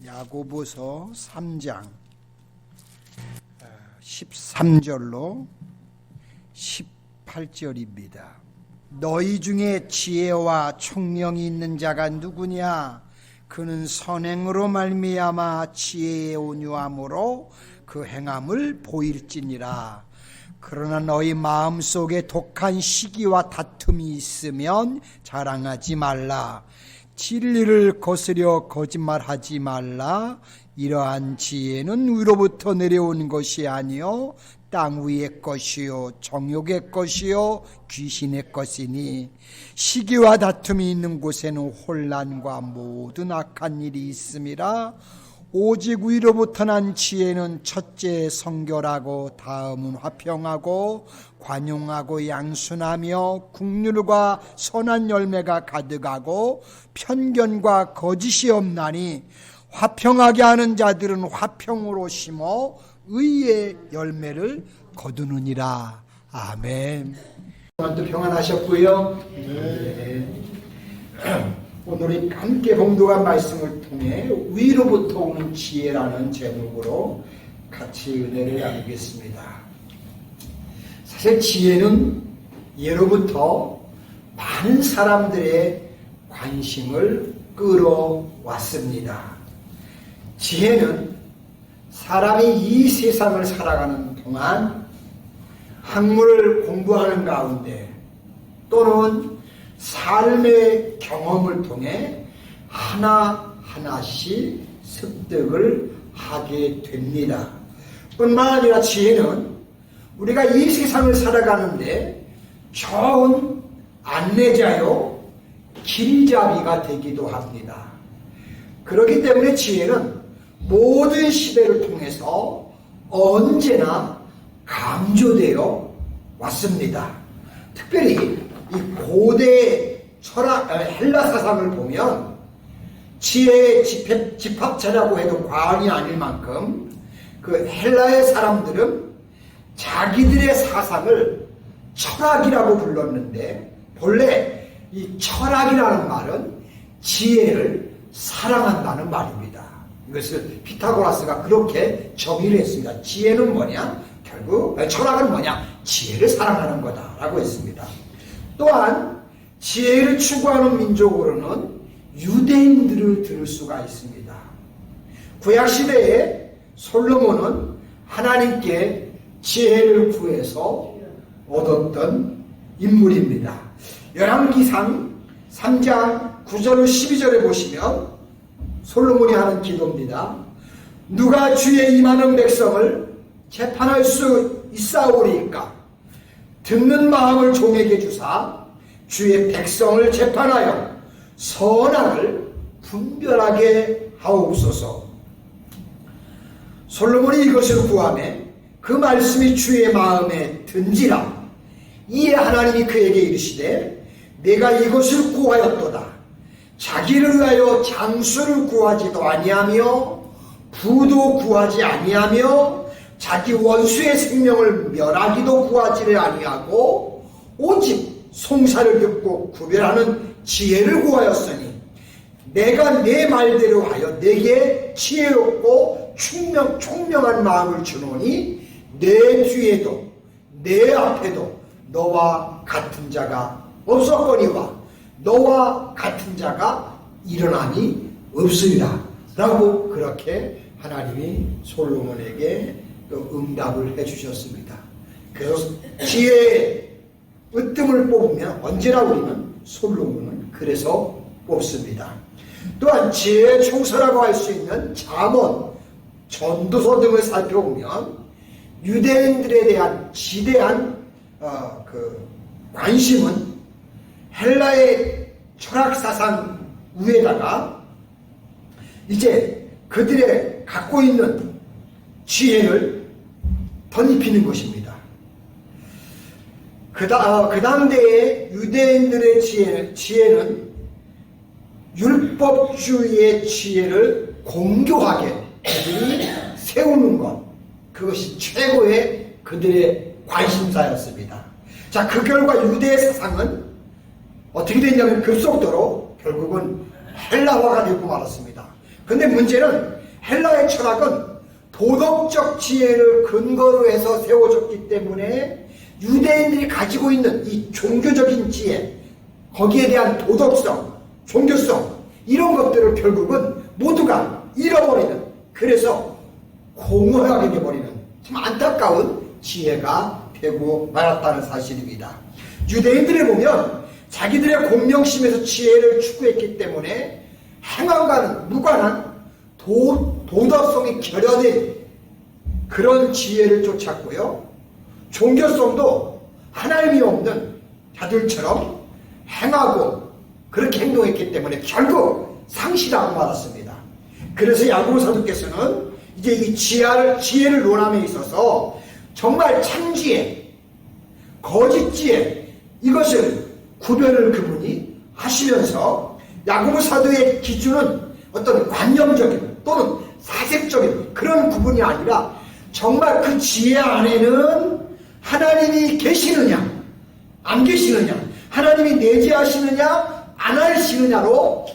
야고보서 3장 13절로 18절입니다. 너희 중에 지혜와 총명이 있는 자가 누구냐? 그는 선행으로 말미암아 지혜의 온유함으로 그 행함을 보일지니라. 그러나 너희 마음속에 독한 시기와 다툼이 있으면 자랑하지 말라. 진리를 거스려 거짓말하지 말라. 이러한 지혜는 위로부터 내려온 것이 아니요 땅 위의 것이요 정욕의 것이요 귀신의 것이니, 시기와 다툼이 있는 곳에는 혼란과 모든 악한 일이 있음이라. 오직 위로부터 난 지혜는 첫째 성결하고 다음은 화평하고 관용하고 양순하며 긍휼과 선한 열매가 가득하고 편견과 거짓이 없나니, 화평하게 하는 자들은 화평으로 심어 의의 열매를 거두느니라. 아멘. 오늘도 평안하셨고요. 네. 오늘 함께 봉독한 말씀을 통해 위로부터 오는 지혜라는 제목으로 같이 은혜를 나누겠습니다. 사실 지혜는 예로부터 많은 사람들의 관심을 끌어왔습니다. 지혜는 사람이 이 세상을 살아가는 동안 학문을 공부하는 가운데 또는 삶의 경험을 통해 하나하나씩 습득을 하게 됩니다. 뿐만 아니라 지혜는 우리가 이 세상을 살아가는데 좋은 안내자요 길잡이가 되기도 합니다. 그렇기 때문에 지혜는 모든 시대를 통해서 언제나 강조되어 왔습니다. 특별히 이 고대 철학, 헬라 사상을 보면 지혜의 집합체라고 해도 과언이 아닐 만큼 그 헬라의 사람들은 자기들의 사상을 철학이라고 불렀는데, 본래 이 철학이라는 말은 지혜를 사랑한다는 말입니다. 이것을 피타고라스가 그렇게 정의를 했습니다. 지혜는 뭐냐? 결국 철학은 뭐냐? 지혜를 사랑하는 거다라고 했습니다. 또한 지혜를 추구하는 민족으로는 유대인들을 들을 수가 있습니다. 구약시대에 솔로몬은 하나님께 지혜를 구해서 얻었던 인물입니다. 열왕기상 3장 9절 12절에 보시면 솔로몬이 하는 기도입니다. 누가 주의 임하는 백성을 재판할 수 있사오리이까? 듣는 마음을 종에게 주사 주의 백성을 재판하여 선악을 분별하게 하옵소서. 솔로몬이 이것을 구하매 그 말씀이 주의 마음에 든지라. 이에 하나님이 그에게 이르시되 내가 이것을 구하였도다. 자기를 위하여 장수를 구하지도 아니하며 부도 구하지 아니하며 자기 원수의 생명을 멸하기도 구하지를 아니하고 오직 송사를 듣고 구별하는 지혜를 구하였으니, 내가 내 말대로 하여 내게 지혜롭고 총명한 마음을 주노니 내 뒤에도 내 앞에도 너와 같은 자가 없었거니와 너와 같은 자가 일어남이 없으리라 라고 그렇게 하나님이 솔로몬에게 또 응답을 해주셨습니다. 그래서 지혜의 으뜸을 뽑으면 언제나 우리는 솔로몬은 그래서 뽑습니다. 또한 지혜의 총서라고 할 수 있는 잠언, 전도서 등을 살펴보면 유대인들에 대한 지대한 관심은 헬라의 철학사상 위에다가 이제 그들의 갖고 있는 지혜를 덧입히는 것입니다. 그 당대의 유대인들의 지혜는 율법주의의 지혜를 공교하게 그들이 세우는 것, 그것이 최고의 그들의 관심사였습니다. 자, 그 결과 유대의 사상은 어떻게 됐냐면 급속도로 결국은 헬라화가 되고 말았습니다. 근데 문제는 헬라의 철학은 도덕적 지혜를 근거로 해서 세워졌기 때문에 유대인들이 가지고 있는 이 종교적인 지혜, 거기에 대한 도덕성, 종교성, 이런 것들을 결국은 모두가 잃어버리는, 그래서 공허하게 되어버리는 참 안타까운 지혜가 되고 말았다는 사실입니다. 유대인들을 보면 자기들의 공명심에서 지혜를 추구했기 때문에 행함과는 무관한 도덕성이 결여된 그런 지혜를 쫓았고요. 종교성도 하나님이 없는 자들처럼 행하고 그렇게 행동했기 때문에 결국 상실하고 말았습니다. 그래서 야고보 사도께서는 이제 이 지혜를 논함에 있어서 정말 참지혜, 거짓지혜, 이것을 구별을 그분이 하시면서 야고보 사도의 기준은 어떤 관념적인 또는 사색적인 그런 구분이 아니라 정말 그 지혜 안에는 하나님이 계시느냐 안 계시느냐, 하나님이 내재하시느냐 안 하시느냐로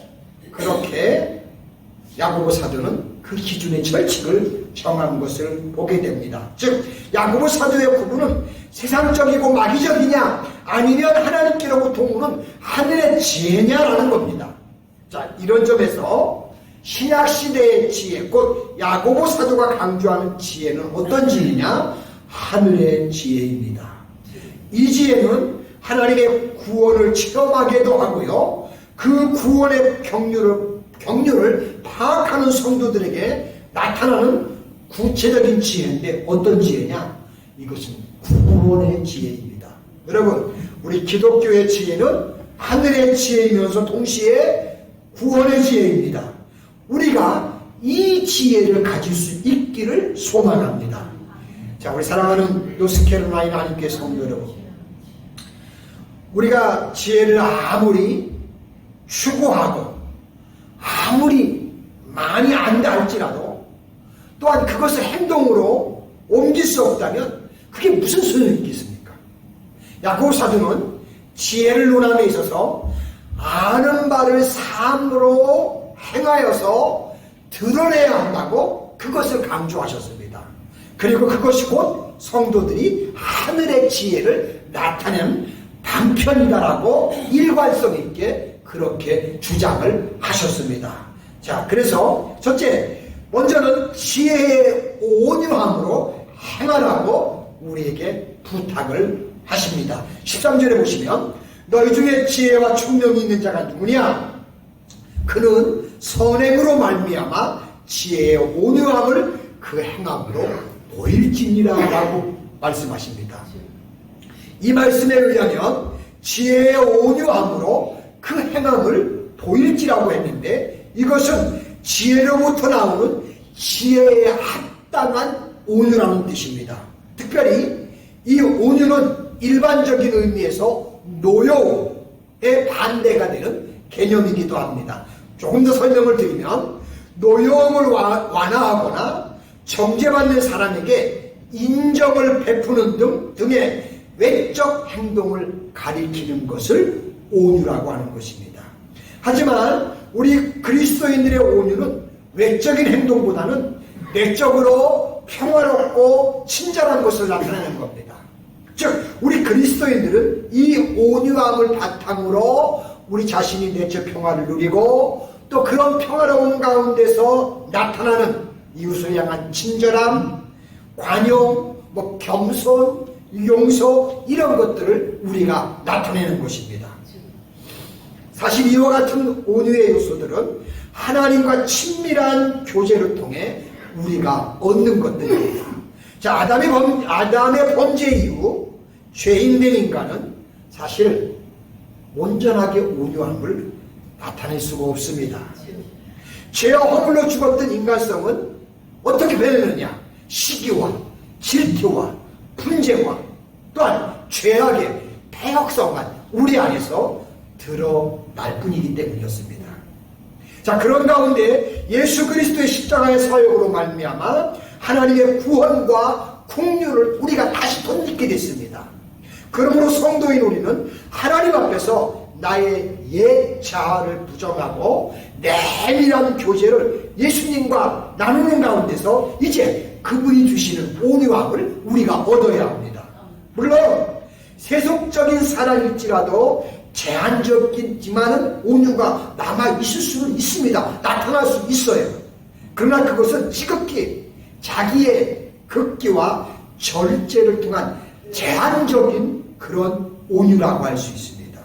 그렇게 야고보 사도는 그 기준의 철칙을 정한 것을 보게 됩니다. 즉 야고보 사도의 구분은 세상적이고 마귀적이냐 아니면 하나님께로부터 오는 하늘의 지혜냐라는 겁니다. 자, 이런 점에서 신약시대의 지혜, 곧 야고보 사도가 강조하는 지혜는 어떤 지혜냐? 하늘의 지혜입니다. 이 지혜는 하나님의 구원을 체험하게도 하고요, 그 구원의 경륜을 파악하는 성도들에게 나타나는 구체적인 지혜인데 어떤 지혜냐? 이것은 구원의 지혜입니다. 여러분, 우리 기독교의 지혜는 하늘의 지혜이면서 동시에 구원의 지혜입니다. 우리가 이 지혜를 가질 수 있기를 소망합니다. 자, 우리 사랑하는 노스캐롤라이나 하나님께 성도 여러분, 우리가 지혜를 아무리 추구하고 아무리 많이 안다 할지라도 또한 그것을 행동으로 옮길 수 없다면 그게 무슨 소용이 있겠습니까? 야고보 사도는 지혜를 논함에 있어서 아는 바를 삶으로 행하여서 드러내야 한다고 그것을 강조하셨습니다. 그리고 그것이 곧 성도들이 하늘의 지혜를 나타내는 방편이다라고 일관성 있게 그렇게 주장을 하셨습니다. 자, 그래서 첫째, 먼저는 지혜의 온유함으로 행하라고 우리에게 부탁을 하십니다. 13절에 보시면 너희 중에 지혜와 총명이 있는 자가 누구냐? 그는 선행으로 말미암아 지혜의 온유함을 그 행함으로 보일지니라 라고 말씀하십니다. 이 말씀에 의하면 지혜의 온유함으로 그 행함을 보일지라고 했는데, 이것은 지혜로부터 나오는 지혜에 합당한 온유라는 뜻입니다. 특별히 이 온유는 일반적인 의미에서 노여움의 반대가 되는 개념이기도 합니다. 조금 더 설명을 드리면, 노여움을 완화하거나 정죄받는 사람에게 인정을 베푸는 등의 외적 행동을 가리키는 것을 온유라고 하는 것입니다. 하지만 우리 그리스도인들의 온유는 외적인 행동보다는 내적으로 평화롭고 친절한 것을 나타내는 겁니다. 즉 우리 그리스도인들은 이 온유함을 바탕으로 우리 자신이 내적 평화를 누리고, 또 그런 평화로움 가운데서 나타나는 이웃을 향한 친절함, 관용, 겸손, 용서, 이런 것들을 우리가 나타내는 것입니다. 사실 이와 같은 온유의 요소들은 하나님과 친밀한 교제를 통해 우리가 얻는 것들입니다. 자, 아담의 범죄 이후 죄인된 인간은 사실 온전하게 온유함을 나타낼 수가 없습니다. 죄와 허물로 죽었던 인간성은 어떻게 변했느냐? 시기와 질투와 분쟁과 또한 죄악의 폐역성만 우리 안에서 드러날 뿐이기 때문이었습니다. 자, 그런 가운데 예수 그리스도의 십자가의 사역으로 말미암아 하나님의 구원과 긍휼을 우리가 다시 덧입게 됐습니다. 그러므로 성도인 우리는 하나님 앞에서 나의 옛 자아를 부정하고 내밀한 교제를 예수님과 나누는 가운데서 이제 그분이 주시는 온유함을 우리가 얻어야 합니다. 물론 세속적인 사랑일지라도 제한적이지만은 온유가 남아있을 수는 있습니다. 나타날 수 있어요. 그러나 그것은 지극히 자기의 극기와 절제를 통한 제한적인 그런 온유라고 할 수 있습니다.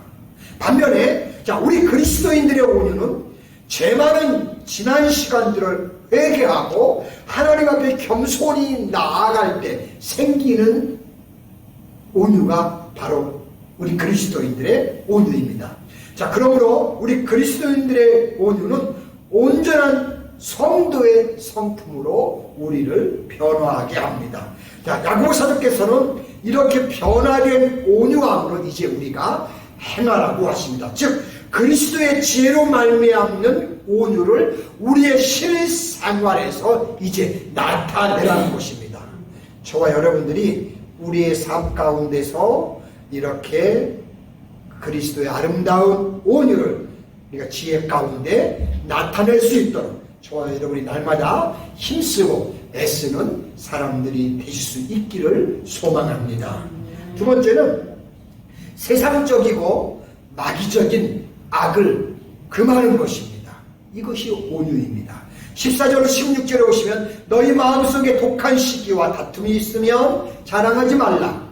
반면에 우리 그리스도인들의 온유는 죄 많은 지난 시간들을 회개하고 하나님 앞에 겸손히 나아갈 때 생기는 온유가 바로 우리 그리스도인들의 온유입니다. 그러므로 우리 그리스도인들의 온유는 온전한 성도의 성품으로 우리를 변화하게 합니다. 야고보 사도께서는 이렇게 변화된 온유함으로 이제 우리가 행하라고 하십니다. 즉 그리스도의 지혜로 말미암는 온유를 우리의 실생활에서 이제 나타내라는 것입니다. 저와 여러분들이 우리의 삶 가운데서 이렇게 그리스도의 아름다운 온유를 우리가 지혜 가운데 나타낼 수 있도록 저와 여러분이 날마다 힘쓰고 애쓰는 사람들이 되실 수 있기를 소망합니다. 두 번째는 세상적이고 마귀적인 악을 금하는 것입니다. 이것이 온유입니다. 14절로 16절에 오시면 너희 마음속에 독한 시기와 다툼이 있으면 자랑하지 말라.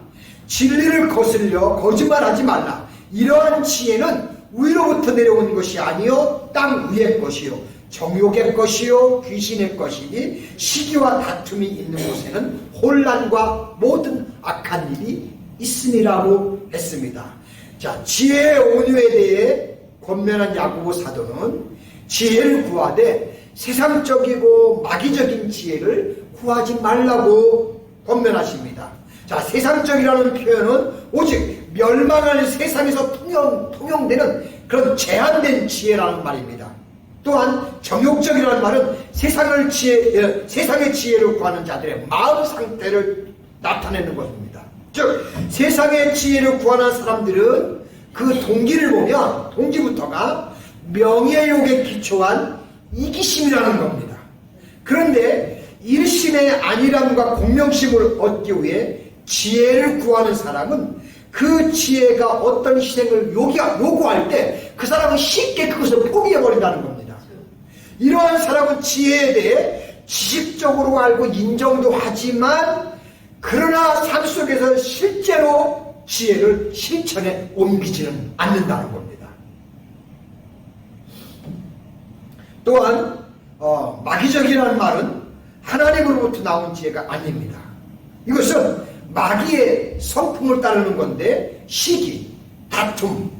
진리를 거슬려 거짓말하지 말라. 이러한 지혜는 위로부터 내려온 것이 아니요 땅 위의 것이요 정욕의 것이요 귀신의 것이니 시기와 다툼이 있는 곳에는 혼란과 모든 악한 일이 있음이라고 했습니다. 지혜의 온유에 대해 권면한 야고보 사도는 지혜를 구하되 세상적이고 마귀적인 지혜를 구하지 말라고 권면하십니다. 세상적이라는 표현은 오직 멸망할 세상에서 통용되는 그런 제한된 지혜라는 말입니다. 또한 정욕적이라는 말은 세상의 지혜를 구하는 자들의 마음 상태를 나타내는 것입니다. 즉 세상의 지혜를 구하는 사람들은 그 동기를 보면 동기부터가 명예욕에 기초한 이기심이라는 겁니다. 그런데 일심의 안일함과 공명심을 얻기 위해 지혜를 구하는 사람은 그 지혜가 어떤 희생을 요구할 때 그 사람은 쉽게 그것을 포기해버린다는 겁니다. 이러한 사람은 지혜에 대해 지식적으로 알고 인정도 하지만 그러나 삶 속에서 실제로 지혜를 실천에 옮기지는 않는다는 겁니다. 또한 마귀적이라는 말은 하나님으로부터 나온 지혜가 아닙니다. 이것은 마귀의 성품을 따르는 건데 시기, 다툼,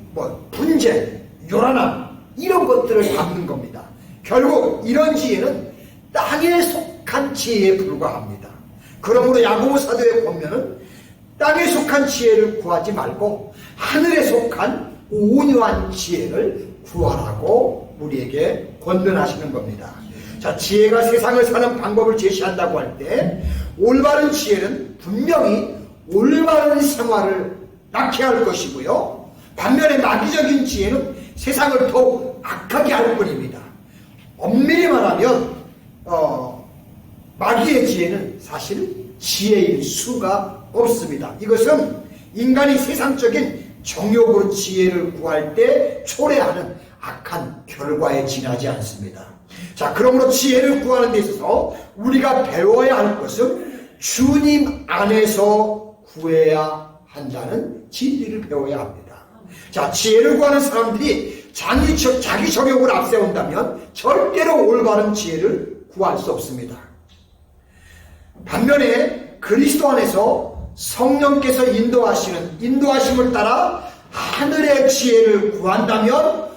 분쟁, 요란함 이런 것들을 담는 겁니다. 결국 이런 지혜는 땅에 속한 지혜에 불과합니다. 그러므로 야고보 사도의 권면은 땅에 속한 지혜를 구하지 말고 하늘에 속한 온유한 지혜를 구하라고 우리에게 권면하시는 겁니다. 지혜가 세상을 사는 방법을 제시한다고 할 때 올바른 지혜는 분명히 올바른 생활을 낳게 할 것이고요. 반면에 마귀적인 지혜는 세상을 더욱 악하게 할 뿐입니다. 엄밀히 말하면 마귀의 지혜는 사실 지혜일 수가 없습니다. 이것은 인간이 세상적인 정욕으로 지혜를 구할 때 초래하는 악한 결과에 지나지 않습니다. 그러므로 지혜를 구하는 데 있어서 우리가 배워야 할 것은 주님 안에서 구해야 한다는 진리를 배워야 합니다. 지혜를 구하는 사람들이 자기 정욕을 앞세운다면 절대로 올바른 지혜를 구할 수 없습니다. 반면에 그리스도 안에서 성령께서 인도하심을 따라 하늘의 지혜를 구한다면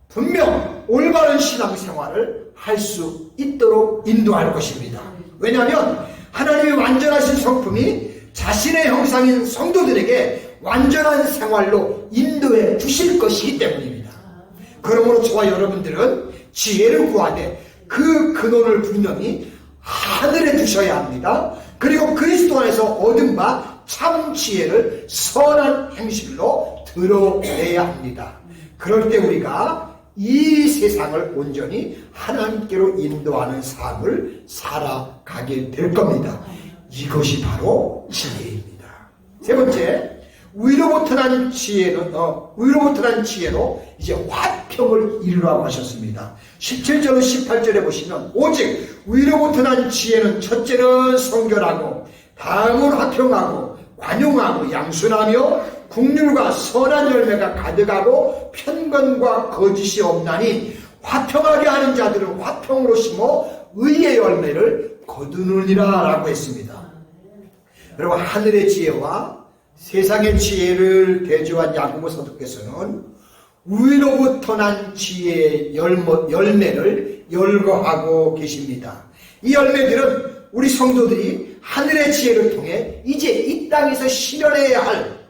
분명 올바른 신앙생활을 할 수 있도록 인도할 것입니다. 왜냐하면 하나님의 완전하신 성품이 자신의 형상인 성도들에게 완전한 생활로 인도해 주실 것이기 때문입니다. 그러므로 저와 여러분들은 지혜를 구하되 그 근원을 분명히 하늘에 두셔야 합니다. 그리고 그리스도 안에서 얻은 바 참 지혜를 선한 행실로 드러내야 합니다. 그럴 때 우리가 이 세상을 온전히 하나님께로 인도하는 삶을 살아가게 될 겁니다. 이것이 바로 지혜입니다. 세 번째, 위로부터 난 지혜로 이제 화평을 이루라고 하셨습니다. 17절 18절에 보시면 오직 위로부터 난 지혜는 첫째는 성결하고 다음은 화평하고 관용하고 양순하며 국률과 선한 열매가 가득하고 편견과 거짓이 없나니 화평하게 하는 자들은 화평으로 심어 의의 열매를 거두느니라 라고 했습니다. 여러분, 하늘의 지혜와 세상의 지혜를 대조한 야고보 사도께서는 위로부터 난 지혜의 열매를 열거하고 계십니다. 이 열매들은 우리 성도들이 하늘의 지혜를 통해 이제 이 땅에서 실현해야 할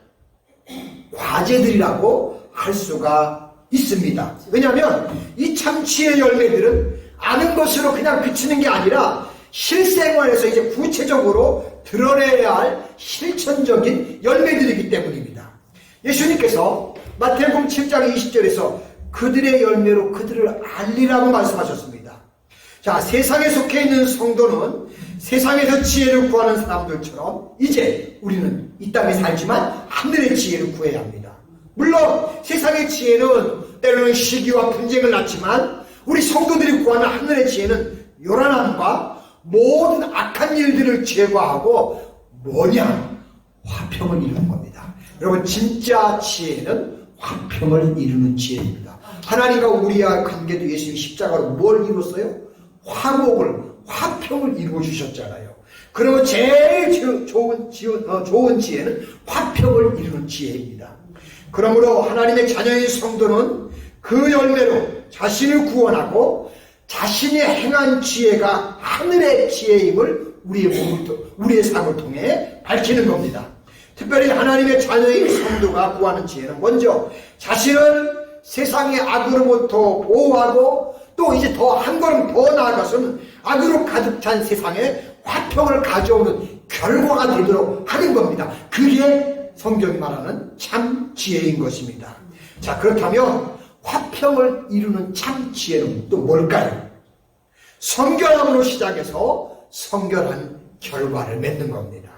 과제들이라고 할 수가 있습니다. 왜냐하면 이 참 지혜의 열매들은 아는 것으로 그냥 그치는 게 아니라 실생활에서 이제 구체적으로 드러내야 할 실천적인 열매들이기 때문입니다. 예수님께서 마태복음 7장 20절에서 그들의 열매로 그들을 알리라고 말씀하셨습니다. 자, 세상에 속해 있는 성도는 세상에서 지혜를 구하는 사람들처럼 이제 우리는 이 땅에 살지만 하늘의 지혜를 구해야 합니다. 물론 세상의 지혜는 때로는 시기와 분쟁을 낳지만 우리 성도들이 구하는 하늘의 지혜는 요란함과 모든 악한 일들을 제거하고 뭐냐? 화평을 이루는 겁니다. 여러분, 진짜 지혜는 화평을 이루는 지혜입니다. 하나님과 우리와 관계도 예수님이 십자가로 뭘 이뤘어요? 화평을 이루어 주셨잖아요. 그리고 제일 좋은 지혜는 화평을 이루는 지혜입니다. 그러므로 하나님의 자녀인 성도는 그 열매로 자신을 구원하고 자신이 행한 지혜가 하늘의 지혜임을 우리의 삶을 통해 밝히는 겁니다. 특별히 하나님의 자녀인 성도가 구하는 지혜는 먼저 자신을 세상의 악으로부터 보호하고 또 이제 더 한 걸음 더 나아가서는 악으로 가득 찬 세상에 화평을 가져오는 결과가 되도록 하는 겁니다. 그게 성경이 말하는 참 지혜인 것입니다. 자, 그렇다면 화평을 이루는 참 지혜는 또 뭘까요? 성결함으로 시작해서 성결한 결과를 맺는 겁니다.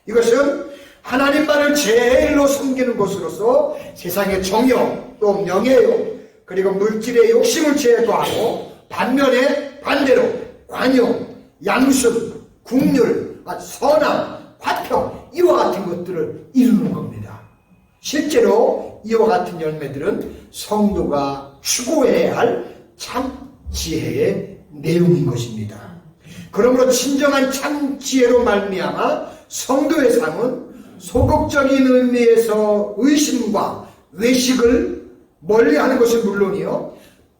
이것은 하나님만을 제일로 섬기는 것으로서 세상의 정욕, 또 명예욕, 그리고 물질의 욕심을 제거하고 반대로 관용, 양순, 국률, 선함, 화평 이와 같은 것들을 이루는 겁니다. 실제로 이와 같은 열매들은 성도가 추구해야 할 참 지혜의 내용인 것입니다. 그러므로 진정한 참 지혜로 말미암아 성도의 삶은 소극적인 의미에서 의심과 외식을 멀리하는 것은 물론이요,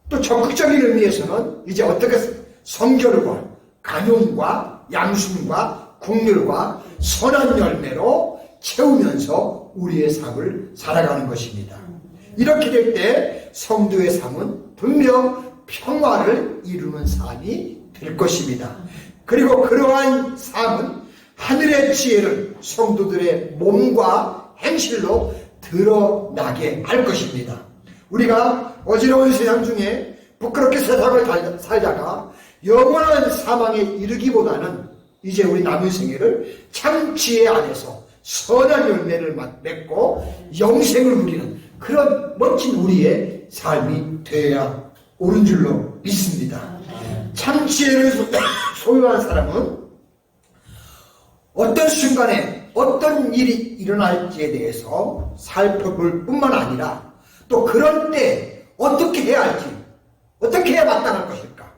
또 적극적인 의미에서는 이제 어떻게 성결과 간용과 양순과 국률과 선한 열매로 채우면서 우리의 삶을 살아가는 것입니다. 이렇게 될 때 성도의 삶은 분명 평화를 이루는 삶이 될 것입니다. 그리고 그러한 삶은 하늘의 지혜를 성도들의 몸과 행실로 드러나게 할 것입니다. 우리가 어지러운 세상 중에 부끄럽게 세상을 살다가 영원한 사망에 이르기보다는 이제 우리 남은 생애를 참 지혜 안에서 선한 열매를 맺고 영생을 누리는 그런 멋진 우리의 삶이 되어야 옳은 줄로 믿습니다. 참 지혜를 소유한 사람은 어떤 순간에 어떤 일이 일어날지에 대해서 살펴볼 뿐만 아니라 또 그럴 때 어떻게 해야 할지, 어떻게 해야 마땅할 것일까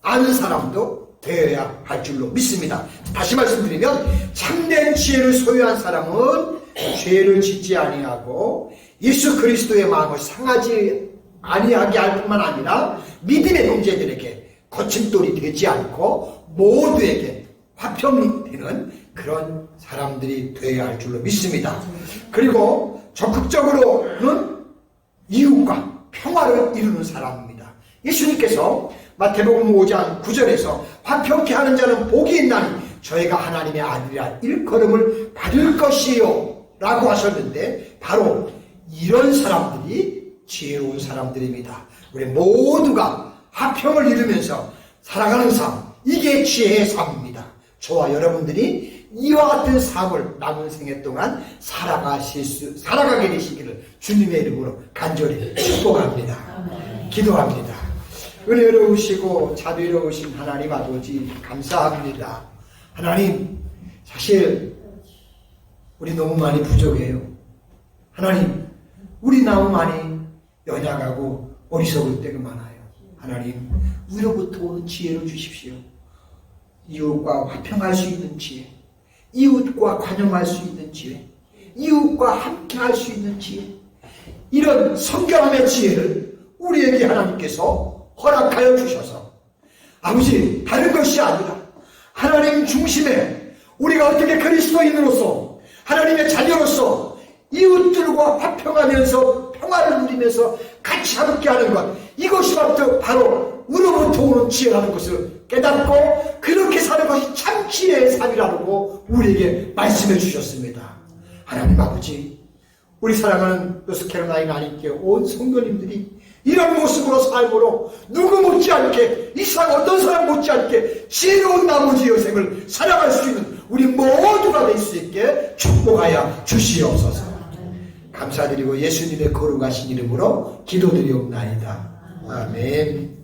아는 사람도 되어야 할 줄로 믿습니다. 다시 말씀드리면 참된 지혜를 소유한 사람은 죄를 짓지 아니하고 예수 그리스도의 마음을 상하지 아니하게 할 뿐만 아니라 믿음의 형제들에게 거침돌이 되지 않고 모두에게 화평이 되는 그런 사람들이 되어야 할 줄로 믿습니다. 그리고 적극적으로는 이웃과 평화를 이루는 사람입니다. 예수님께서 마태복음 5장 9절에서 화평케 하는 자는 복이 있나니 저희가 하나님의 아들이라 일컬음을 받을 것이요 라고 하셨는데 바로 이런 사람들이 지혜로운 사람들입니다. 우리 모두가 화평을 이루면서 살아가는 삶, 이게 지혜의 삶입니다. 저와 여러분들이 이와 같은 삶을 남은 생애 동안 살아가게 되시기를 주님의 이름으로 간절히 축복합니다. 기도합니다. 은혜로우시고 자비로우신 하나님 아버지 감사합니다. 하나님, 사실 우리 너무 많이 부족해요. 하나님, 우리 너무 많이 연약하고 어리석을 때가 많아요. 하나님, 위로부터 오는 지혜를 주십시오. 이웃과 화평할 수 있는 지혜, 이웃과 관용할 수 있는 지혜, 이웃과 함께 할 수 있는 지혜, 이런 성결함의 지혜를 우리에게 하나님께서 허락하여 주셔서 아버지, 다른 것이 아니라 하나님 중심에 우리가 어떻게 그리스도인으로서 하나님의 자녀로서 이웃들과 화평하면서 평화를 누리면서 같이 함께 하는 것, 이것이 바로 우로부터 오는 지혜라는 것을 깨닫고 그렇게 사는 것이 참 지혜의 삶이라고 우리에게 말씀해 주셨습니다. 하나님 아버지, 우리 사랑하는 노스캐롤라이나 하나님께 온 성도님들이 이런 모습으로 삶으로 누구 못지않게, 이 세상 어떤 사람 못지않게 지혜로운 나머지 여생을 살아갈 수 있는 우리 모두가 될 수 있게 축복하여 주시옵소서. 감사드리고 예수님의 거룩하신 이름으로 기도드리옵나이다. 아멘.